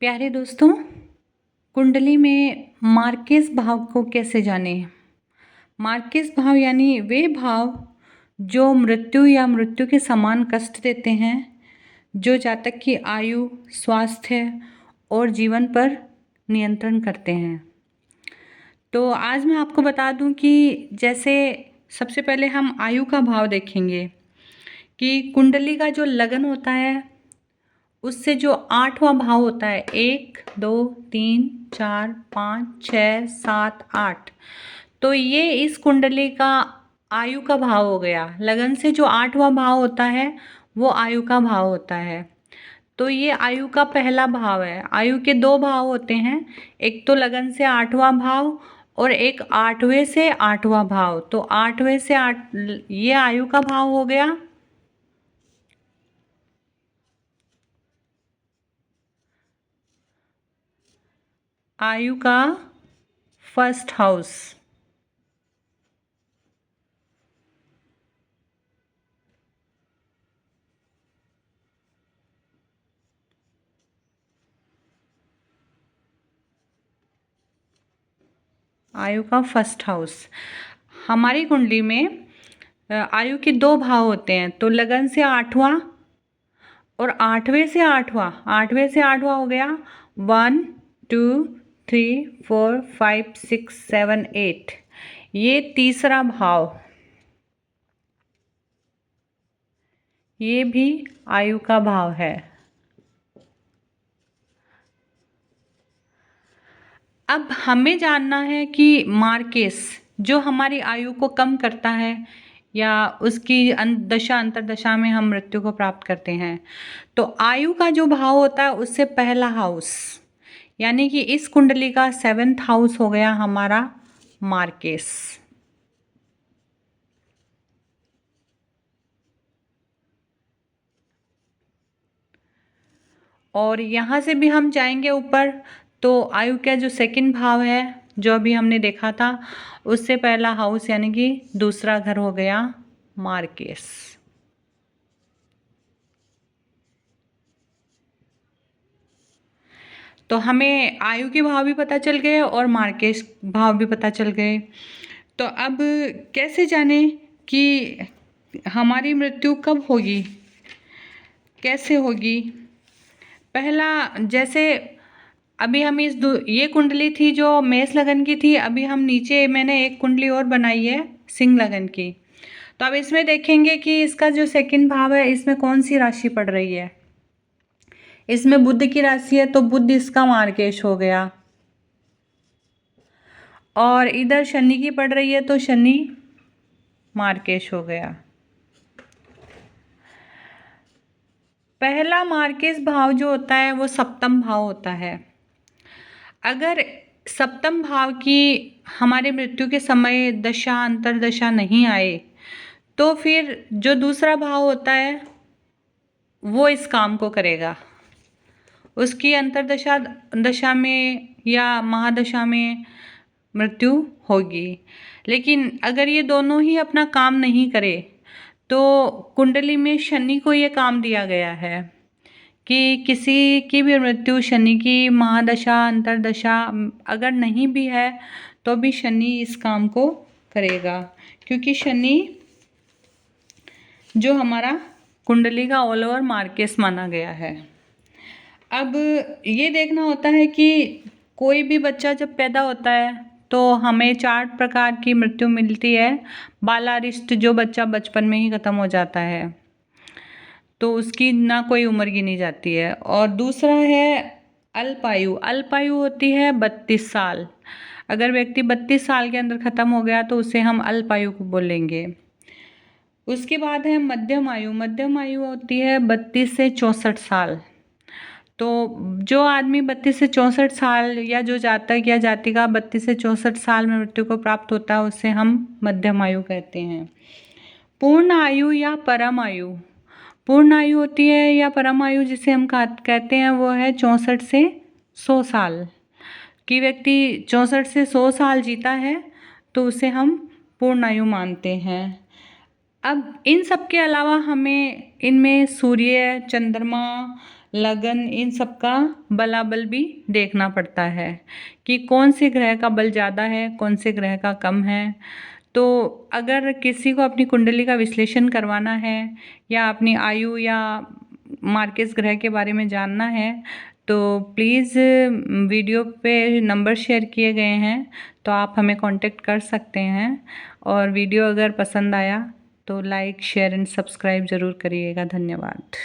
प्यारे दोस्तों, कुंडली में मार्केस भाव को कैसे जानें। मार्केस भाव यानी वे भाव जो मृत्यु या मृत्यु के समान कष्ट देते हैं, जो जातक की आयु, स्वास्थ्य और जीवन पर नियंत्रण करते हैं। तो आज मैं आपको बता दूं कि जैसे सबसे पहले हम आयु का भाव देखेंगे कि कुंडली का जो लगन होता है उससे जो 8वां भाव होता है, 1 2 3 4 5 6 7 8, तो ये इस कुंडली का आयु का भाव हो गया। लगन से जो 8वां भाव होता है वो आयु का भाव होता है। तो ये आयु का पहला भाव है। आयु के दो भाव होते हैं, एक तो लगन से 8वां भाव और एक 8वें से 8वां भाव। तो 8वें से 8 ये आयु का भाव हो गया। आयु का फर्स्ट हाउस। आयु का फर्स्ट हाउस। हमारी कुंडली में आयु के दो भाव होते हैं, तो लगन से 8वां और 8वें से 8वां। 8वें से 8वां हो गया 1 2 3 4 5 6 7 8। ये तीसरा भाव, ये भी आयु का भाव है। अब हमें जानना है कि मार्केस जो हमारी आयु को कम करता है या उसकी दशा अंतरदशा में हम मृत्यु को प्राप्त करते हैं, तो आयु का जो भाव होता है उससे पहला हाउस, यानी कि इस कुंडली का 7th हाउस हो गया हमारा मार्केस। और यहाँ से भी हम जाएंगे ऊपर, तो आयु का जो सेकंड भाव है जो अभी हमने देखा था, उससे पहला हाउस यानी कि दूसरा घर हो गया मार्केस। तो हमें आयु के भाव भी पता चल गए और मार्केस भाव भी पता चल गए। तो अब कैसे जाने कि हमारी मृत्यु कब होगी, कैसे होगी। पहला, जैसे अभी हम ये कुंडली थी जो मेष लगन की थी, अभी हम नीचे मैंने एक कुंडली और बनाई है सिंह लगन की। तो अब इसमें देखेंगे कि इसका जो सेकंड भाव है इसमें कौन सी राशि पड़ रही है। इसमें बुध की राशि है, तो बुध इसका मार्केश हो गया। और इधर शनि की पड़ रही है, तो शनि मार्केश हो गया। पहला मार्केश भाव जो होता है वो सप्तम भाव होता है। अगर सप्तम भाव की हमारे मृत्यु के समय दशा अंतरदशा नहीं आए, तो फिर जो दूसरा भाव होता है वो इस काम को करेगा। उसकी अंतरदशा दशा में या महादशा में मृत्यु होगी। लेकिन अगर ये दोनों ही अपना काम नहीं करे, तो कुंडली में शनि को ये काम दिया गया है कि किसी की भी मृत्यु शनि की महादशा अंतरदशा अगर नहीं भी है तो भी शनि इस काम को करेगा, क्योंकि शनि जो हमारा कुंडली का ऑल ओवर मार्केस माना गया है। अब ये देखना होता है कि कोई भी बच्चा जब पैदा होता है तो हमें 4 प्रकार की मृत्यु मिलती है। बालारिष्ट, जो बच्चा बचपन में ही ख़त्म हो जाता है, तो उसकी ना कोई उम्र गिनी जाती है। और दूसरा है अल्पायु। अल्पायु होती है 32 साल। अगर व्यक्ति 32 साल के अंदर ख़त्म हो गया तो उसे हम अल्पायु को बोलेंगे। उसके बाद है मध्यम आयु। मध्यम आयु होती है 32 से 64 साल। तो जो आदमी 32 से 64 साल या जो जातक या जातिका 32 से 64 साल में मृत्यु को प्राप्त होता है उसे हम मध्यम आयु कहते हैं। पूर्ण आयु या परम आयु। पूर्ण आयु होती है या परम आयु जिसे हम कहते हैं वो है 64 से 100 साल। कि व्यक्ति 64 से 100 साल जीता है तो उसे हम पूर्ण आयु मानते हैं। अब इन सब के अलावा हमें इनमें सूर्य, चंद्रमा लगन, इन सब का बलाबल भी देखना पड़ता है कि कौन से ग्रह का बल ज़्यादा है, कौन से ग्रह का कम है। तो अगर किसी को अपनी कुंडली का विश्लेषण करवाना है या अपनी आयु या मार्केस ग्रह के बारे में जानना है तो प्लीज़ वीडियो पे नंबर शेयर किए गए हैं तो आप हमें कांटेक्ट कर सकते हैं। और वीडियो अगर पसंद आया तो लाइक, शेयर एंड सब्सक्राइब ज़रूर करिएगा। धन्यवाद।